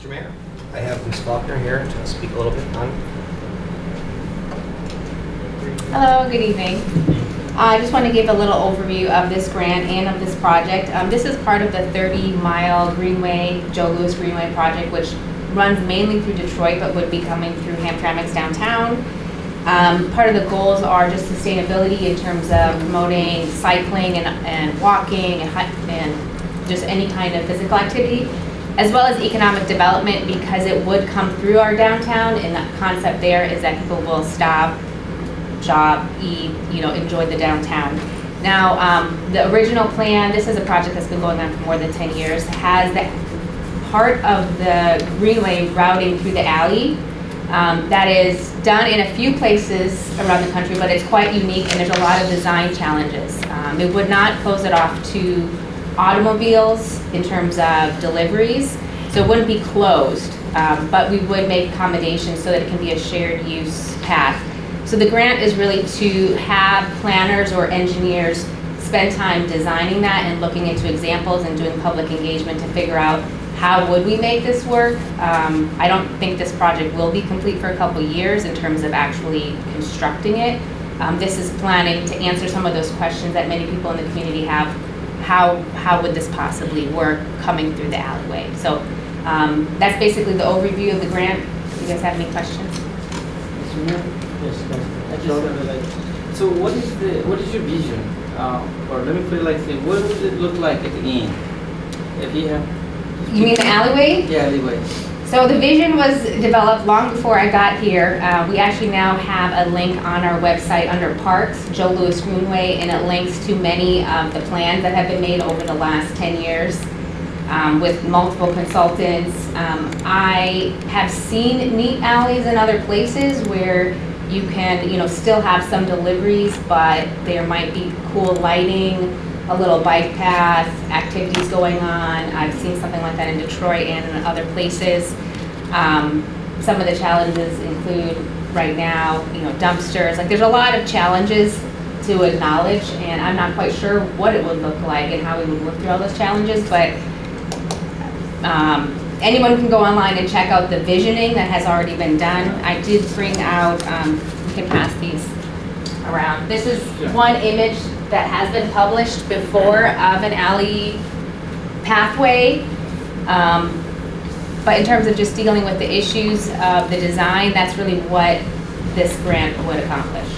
Mr. Mayor, I have Ms. Faulkner here to speak a little bit on. Hello, good evening. I just want to give a little overview of this grant and of this project. This is part of the 30-mile Greenway, Joe Louis Greenway project, which runs mainly through Detroit, but would be coming through Hamtramck's downtown. Part of the goals are just sustainability in terms of promoting cycling and walking and just any kind of physical activity, as well as economic development, because it would come through our downtown, and the concept there is that people will stop, shop, eat, enjoy the downtown. Now, the original plan, this is a project that's been going on for more than 10 years, has the part of the Greenway routing through the alley. That is done in a few places around the country, but it's quite unique and there's a lot of design challenges. It would not close it off to automobiles in terms of deliveries, so it wouldn't be closed, but we would make accommodations so that it can be a shared use path. So the grant is really to have planners or engineers spend time designing that and looking into examples and doing public engagement to figure out how would we make this work. I don't think this project will be complete for a couple years in terms of actually constructing it. This is planning to answer some of those questions that many people in the community have. How would this possibly work coming through the alleyway? So that's basically the overview of the grant. Do you guys have any questions? Yes, I just have so what is your vision? Or let me put it like this, what would it look like at the end? If you have... You mean the alleyway? Yeah, alleyway. So the vision was developed long before I got here. We actually now have a link on our website under Parks, Joe Louis Greenway, and it links to many of the plans that have been made over the last 10 years with multiple consultants. I have seen neat alleys in other places where you can, still have some deliveries, but there might be cool lighting, a little bike path, activities going on. I've seen something like that in Detroit and in other places. Some of the challenges include right now, dumpsters. Like there's a lot of challenges to acknowledge, and I'm not quite sure what it would look like and how we would work through all those challenges, but anyone can go online and check out the visioning that has already been done. I did bring out, we can pass these around. This is one image that has been published before of an alley pathway. But in terms of just dealing with the issues of the design, that's really what this grant would accomplish.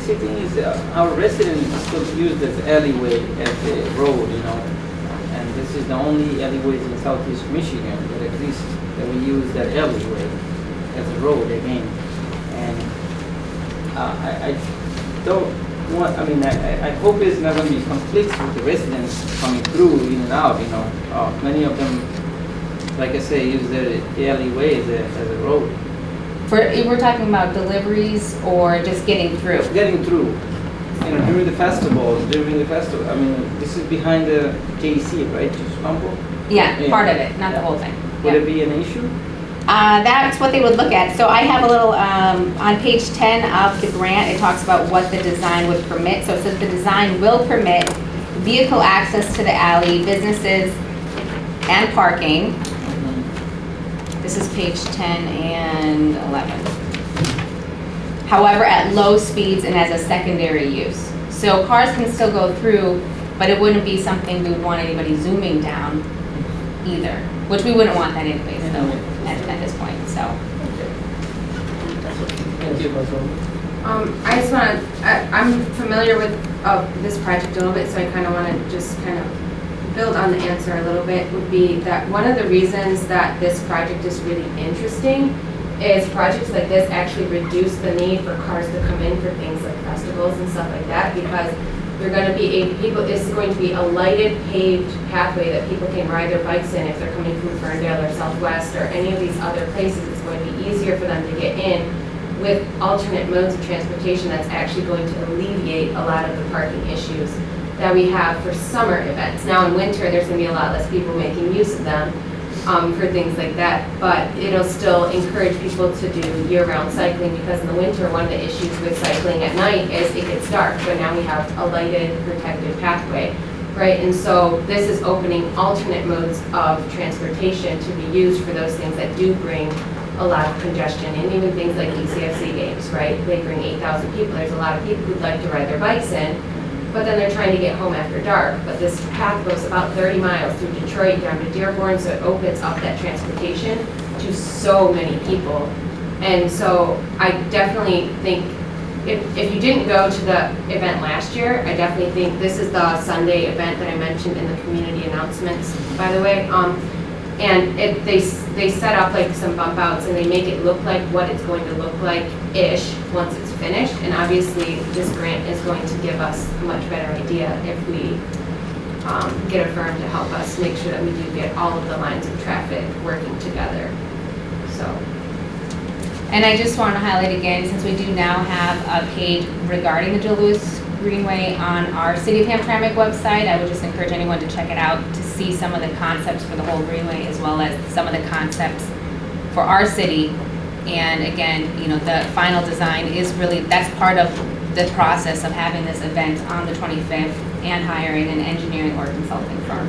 The thing is, our residents still use this alleyway as a road, and this is the only alleyways in Southeast Michigan that exist that we use that alleyway as a road again. And I don't want, I hope it's not going to be conflicts with the residents coming through in and out, many of them, like I say, use the alleyway as a road. We're talking about deliveries or just getting through? Getting through. During the festival, this is behind the KC, right? Yeah, part of it, not the whole thing. Would it be an issue? That's what they would look at. So I have a little, on page 10 of the grant, it talks about what the design would permit. So it says the design will permit vehicle access to the alley, businesses, and parking. This is page 10 and 11. However, at low speeds and as a secondary use. So cars can still go through, but it wouldn't be something we would want anybody zooming down either, which we wouldn't want that anyways, though, at this point, so. Thank you. I just want to, I'm familiar with this project a little bit, so I kind of want to just kind of build on the answer a little bit. Would be that one of the reasons that this project is really interesting is projects like this actually reduce the need for cars to come in for things like festivals and stuff like that, because they're going to be it's going to be a lighted paved pathway that people can ride their bikes in if they're coming from Ferndale or Southwest or any of these other places. It's going to be easier for them to get in with alternate modes of transportation that's actually going to alleviate a lot of the parking issues that we have for summer events. Now in winter, there's going to be a lot less people making use of them for things like that, but it'll still encourage people to do year-round cycling, because in the winter, one of the issues with cycling at night is it gets dark, but now we have a lighted, protected pathway. right? And so this is opening alternate modes of transportation to be used for those things that do bring a lot of congestion, and even things like ECFC games, right? They bring 8,000 people. There's a lot of people who'd like to ride their bikes in, but then they're trying to get home after dark. But this path goes about 30 miles through Detroit down to Dearborn, so it opens up that transportation to so many people. And so I definitely think, if you didn't go to the event last year, I definitely think this is the Sunday event that I mentioned in the community announcements, by the way. And they set up like some bump outs, and they make it look like what it's going to look like-ish once it's finished. And obviously, this grant is going to give us a much better idea if we get a firm to help us make sure that we do get all of the lines of traffic working together. So. And I just want to highlight again, since we do now have a page regarding the Joe Louis Greenway on our City of Hamtramck website, I would just encourage anyone to check it out to see some of the concepts for the whole Greenway, as well as some of the concepts for our city. And again, you know, the final design is really, that's part of the process of having this event on the 25th and hiring an engineering or consulting firm.